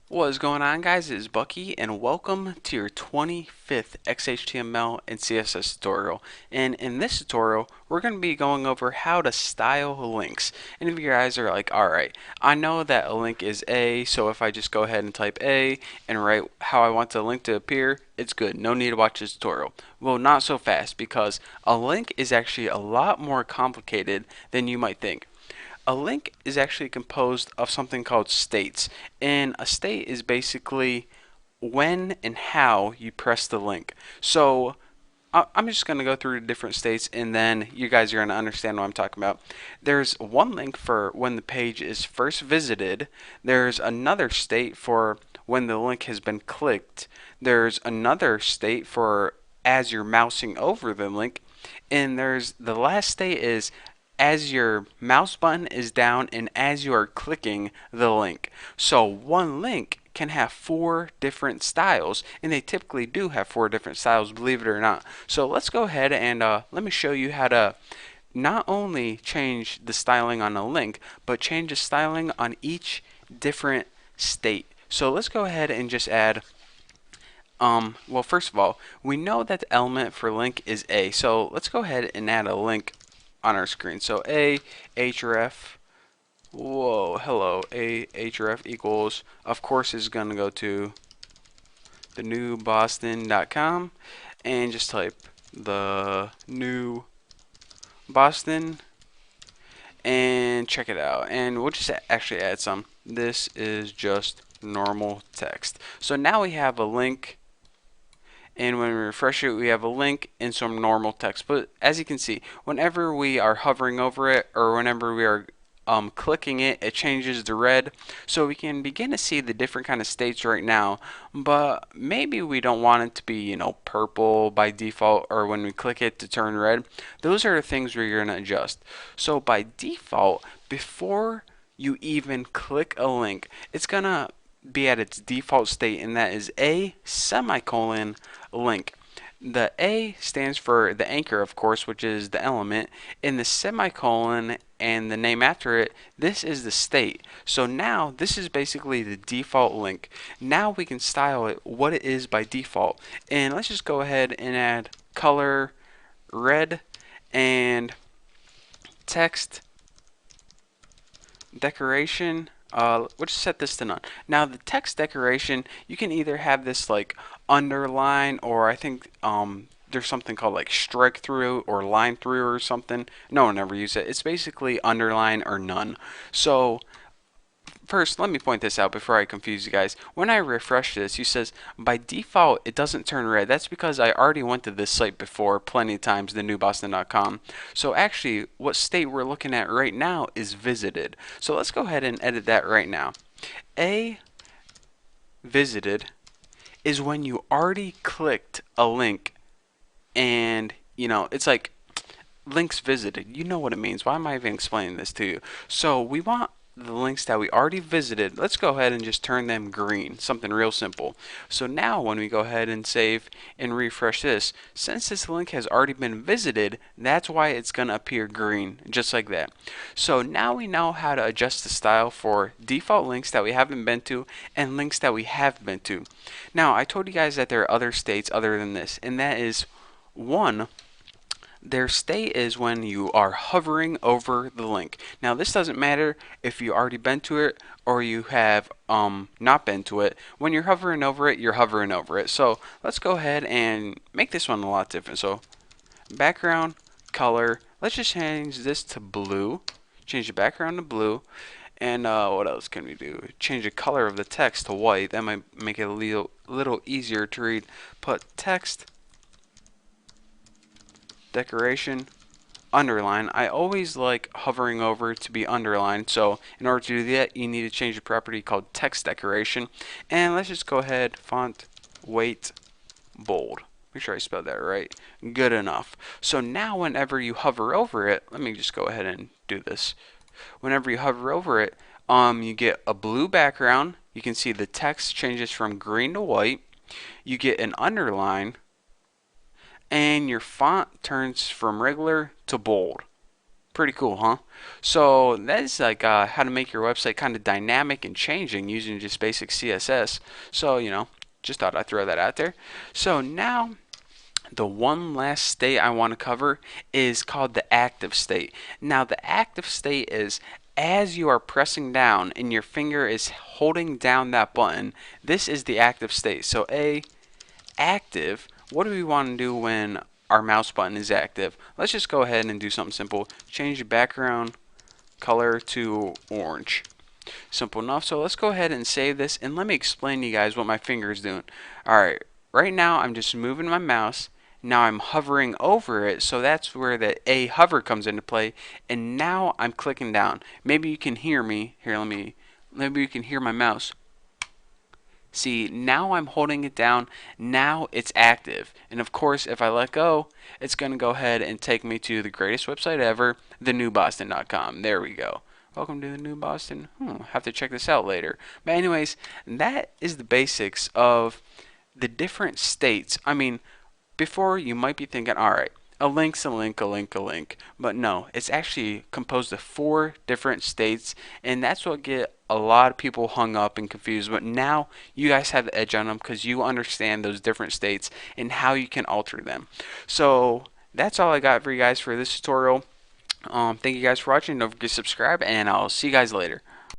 What is going on, guys? It is Bucky, and welcome to your 25th XHTML and CSS tutorial. And in this tutorial, we're going to be going over how to style links. And if you guys are like, alright, I know that a link is A, so if I just go ahead and type A and write how I want the link to appear, it's good. No need to watch this tutorial. Well, not so fast, because a link is actually a lot more complicated than you might think. A link is actually composed of something called states, and a state is basically when and how you press the link. So I'm just going to go through the different states, and then you guys are going to understand what I'm talking about. There's one link for when the page is first visited. There's another state for when the link has been clicked. There's another state for as you're mousing over the link. And there's the last state is as your mouse button is down and as you are clicking the link. So one link can have four different styles, and they typically do have four different styles, believe it or not. So let's go ahead and let me show you how to not only change the styling on a link, but change the styling on each different state. So let's go ahead and just add well, first of all, we know that the element for link is A. So let's go ahead and add a link on our screen. So A href, whoa, hello, A href equals, of course, is going to go to the newboston.com and just type the new Boston and check it out. And we'll just actually add some. This is just normal text. So now we have a link, and when we refresh it, we have a link and some normal text. But as you can see, whenever we are hovering over it or whenever we are clicking it, it changes to red. So we can begin to see the different kind of states right now, but maybe we don't want it to be, purple by default, or when we click it to turn red. Those are the things where you're going to adjust. So by default, before you even click a link, it's going to be at its default state, and that is a semicolon link. The A stands for the anchor, of course, which is the element, and the semicolon and the name after it, this is the state. So now this is basically the default link. Now we can style it what it is by default. And let's just go ahead and add color red and text decoration. We'll just set this to none. Now the text decoration, you can either have this like underline, or I think there's something called like strike through or line through or something. No one ever uses it. It's basically underline or none. So first, let me point this out before I confuse you guys. When I refresh this, you says by default it doesn't turn red. That's because I already went to this site before plenty of times, thenewboston.com. So actually, what state we're looking at right now is visited. So let's go ahead and edit that right now. A visited is when you already clicked a link, and it's like links visited. You know what it means. Why am I even explaining this to you? So we want the links that we already visited. Let's go ahead and just turn them green. Something real simple. So now when we go ahead and save and refresh this, since this link has already been visited, that's why it's going to appear green, just like that. So now we know how to adjust the style for default links that we haven't been to and links that we have been to. Now I told you guys that there are other states other than this, and that is one, their state is when you are hovering over the link. Now this doesn't matter if you already been to it or you have not been to it. When you're hovering over it, you're hovering over it. So let's go ahead and make this one a lot different. So background color, let's just change this to blue. Change the background to blue. And what else can we do? Change the color of the text to white. That might make it a little easier to read. Put text decoration underline. I always like hovering over to be underlined, so in order to do that you need to change a property called text decoration. And let's just go ahead, font weight bold. Make sure I spelled that right. Good enough. So now whenever you hover over it, let me just go ahead and do this. Whenever you hover over it, you get a blue background. You can see the text changes from green to white. You get an underline, and your font turns from regular to bold. Pretty cool, huh? So that is like how to make your website kind of dynamic and changing using just basic CSS. So, just thought I'd throw that out there. So now the one last state I want to cover is called the active state. Now, the active state is as you are pressing down and your finger is holding down that button, this is the active state. So, active, what do we want to do when our mouse button is active? Let's just go ahead and do something simple. Change the background color to orange. Simple enough. So let's go ahead and save this and let me explain to you guys what my finger is doing. Alright, right now I'm just moving my mouse. Now I'm hovering over it, so that's where the A hover comes into play. And now I'm clicking down. Maybe you can hear me. Here, maybe you can hear my mouse. See, now I'm holding it down. Now it's active. And of course, if I let go, it's going to go ahead and take me to the greatest website ever, thenewboston.com. There we go. Welcome to the New Boston. Have to check this out later. But anyways, that is the basics of the different states. I mean, before you might be thinking, all right, a link's a link, a link, a link. But no, it's actually composed of 4 different states, and that's what get a lot of people hung up and confused. But now you guys have the edge on them because you understand those different states and how you can alter them. So that's all I got for you guys for this tutorial. Thank you guys for watching. Don't forget to subscribe, and I'll see you guys later.